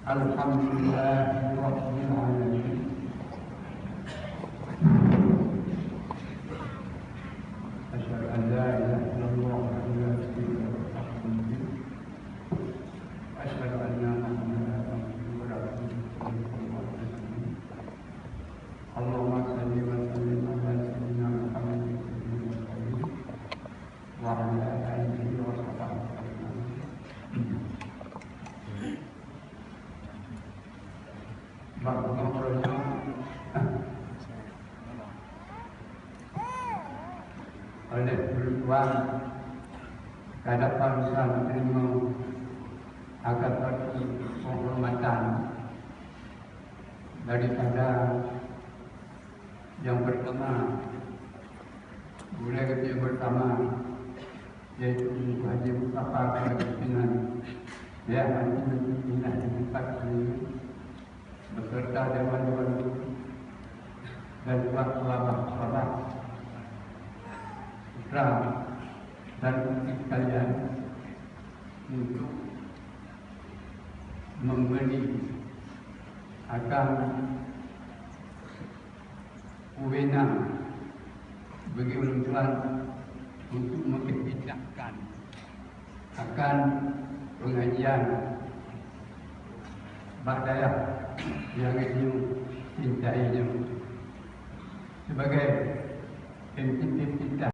Alhamdulillahirrahmanirrahim. Asyhadu an la ilaha illallah wa la syarika lahu. Asyhadu anna Muhammadan abduhu wa rasuluhu. Allahumma shalli wa sallim ala sayyidina Muhammadin wa ala alihi wa sahbihi. Ngobrolnya oleh bertuan hadapan Sang terima agar bagi penghormatan daripada yang pertama, mulai yang pertama yaitu Haji Mustafa Kepimpinan ya Haji Pimpinan tempat ini beserta dewan-dewan dan ulama-ulama Islam dan sekalian untuk memberi akan wewenang bagi orang tuan untuk memperbincangkan akan pengajian Ba'dayah yang ini cintainya sebagai pemimpin kita.